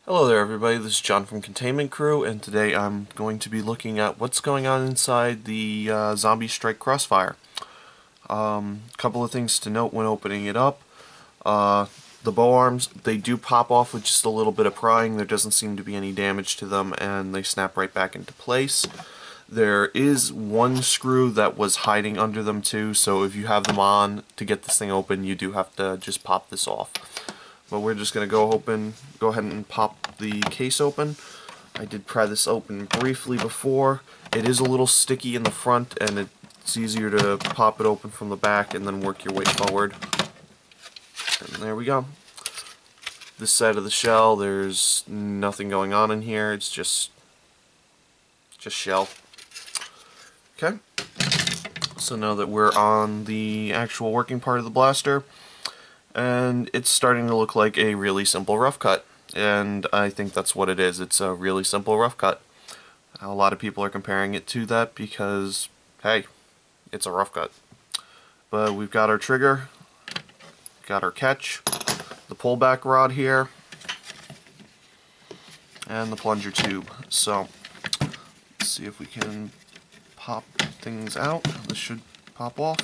Hello there everybody, this is John from ContainmentCrew, and today I'm going to be looking at what's going on inside the Zombie Strike Crossfire. Couple of things to note when opening it up. The bow arms, they do pop off with just a little bit of prying. There doesn't seem to be any damage to them, and they snap right back into place. There is one screw that was hiding under them too, so if you have them on to get this thing open, you do have to just pop this off. But we're just going to go ahead and pop the case open. I did pry this open briefly before. It is a little sticky in the front, and it's easier to pop it open from the back and then work your way forward. And there we go. This side of the shell, there's nothing going on in here. It's just shell. Okay. So now that we're on the actual working part of the blaster, and it's starting to look like a really simple rough cut, and I think that's what it is. It's a really simple rough cut. A lot of people are comparing it to that because, hey, it's a rough cut. But we've got our trigger, got our catch, the pullback rod here, and the plunger tube. So let's see if we can pop things out. This should pop off.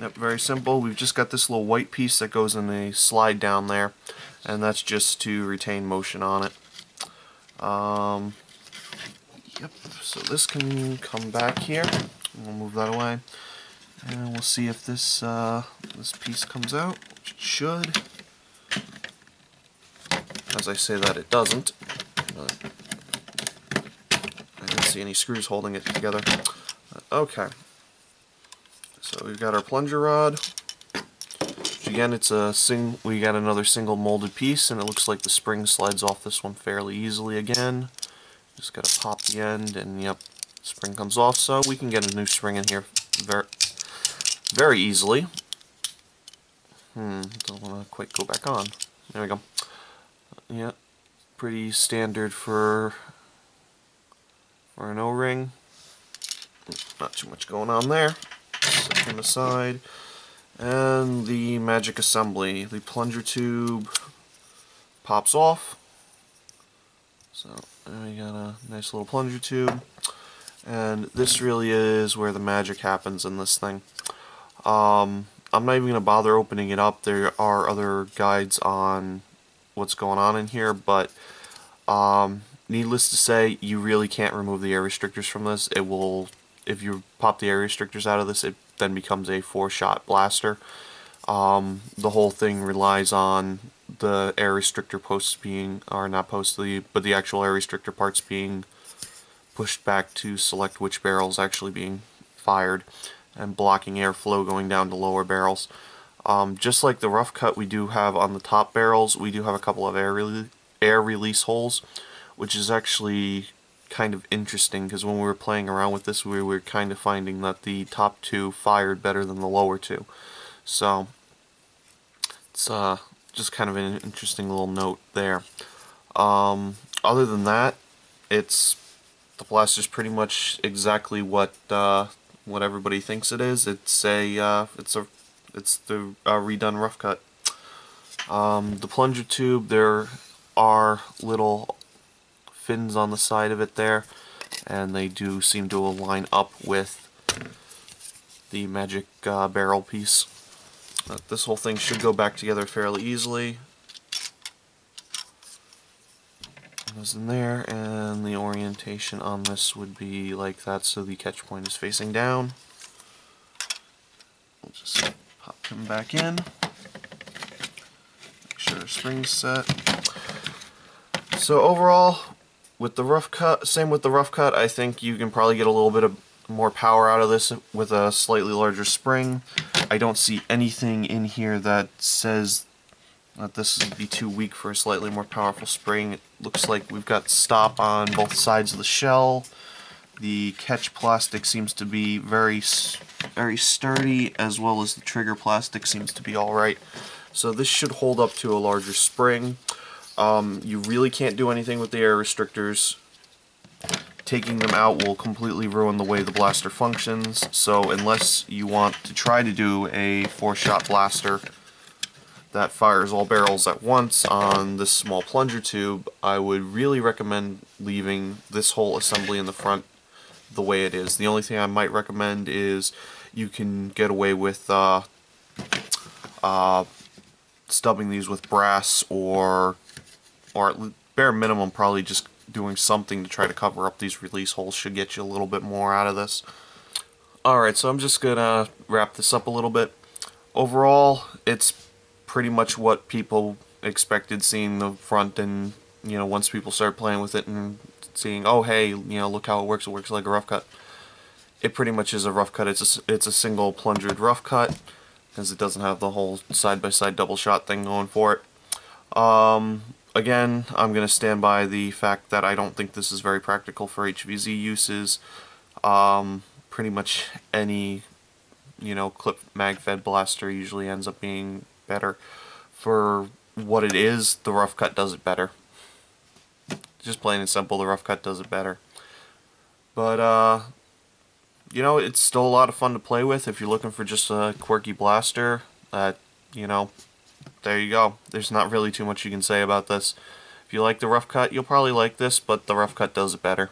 Yep, very simple. We've just got this little white piece that goes in a slide down there, and that's just to retain motion on it. Yep, so this can come back here. We'll move that away, and we'll see if this this piece comes out, which it should. As I say that, it doesn't, but I didn't see any screws holding it together. Okay. So we've got our plunger rod. Again, it's we got another single molded piece, and it looks like the spring slides off this one fairly easily again. Just gotta pop the end, and yep, spring comes off. So we can get a new spring in here very easily. Don't want to quite go back on. There we go. Yeah, pretty standard for an O-ring. Not too much going on there. Set him aside. And the magic assembly. The plunger tube pops off. So there we got a nice little plunger tube. And this really is where the magic happens in this thing. I'm not even going to bother opening it up. There are other guides on what's going on in here, but needless to say, you really can't remove the air restrictors from this. It will, if you pop the air restrictors out of this, it then becomes a 4-shot blaster. The whole thing relies on the air restrictor posts being, or not posts, but the actual air restrictor parts being pushed back to select which barrel is actually being fired, and blocking airflow going down to lower barrels. Just like the rough cut we do have on the top barrels, we do have a couple of air release holes, which is actually kind of interesting, because when we were playing around with this, we were kind of finding that the top two fired better than the lower two. So it's just kind of an interesting little note there. Other than that, the blaster's pretty much exactly what everybody thinks it is. It's the redone rough cut. The plunger tube, there are little fins on the side of it there, and they do seem to align up with the magic barrel piece. This whole thing should go back together fairly easily. Goes in there, and the orientation on this would be like that, so the catch point is facing down. We'll just pop him back in. Make sure our spring's set. So overall, with the rough cut, same with the rough cut, I think you can probably get a little bit of more power out of this with a slightly larger spring. I don't see anything in here that says that this would be too weak for a slightly more powerful spring. It looks like we've got stop on both sides of the shell. The catch plastic seems to be very sturdy, as well as the trigger plastic seems to be alright. So this should hold up to a larger spring. You really can't do anything with the air restrictors. Taking them out will completely ruin the way the blaster functions, so unless you want to try to do a 4-shot blaster, that fires all barrels at once on this small plunger tube, I would really recommend leaving this whole assembly in the front the way it is. The only thing I might recommend is you can get away with stubbing these with brass, or at bare minimum probably just doing something to try to cover up these release holes should get you a little bit more out of this. Alright, so I'm just gonna wrap this up a little bit. Overall, it's pretty much what people expected, seeing the front, and once people start playing with it and seeing, oh hey, look how it works like a rough cut. It pretty much is a rough cut. It's a single plungered rough cut, because it doesn't have the whole side-by-side double shot thing going for it. Again, I'm going to stand by the fact that I don't think this is very practical for HVZ uses. Pretty much any, clip mag-fed blaster usually ends up being better. For what it is, the rough cut does it better. Just plain and simple, the rough cut does it better. But, it's still a lot of fun to play with if you're looking for just a quirky blaster. There you go. There's not really too much you can say about this. If you like the rough cut, you'll probably like this, but the rough cut does it better.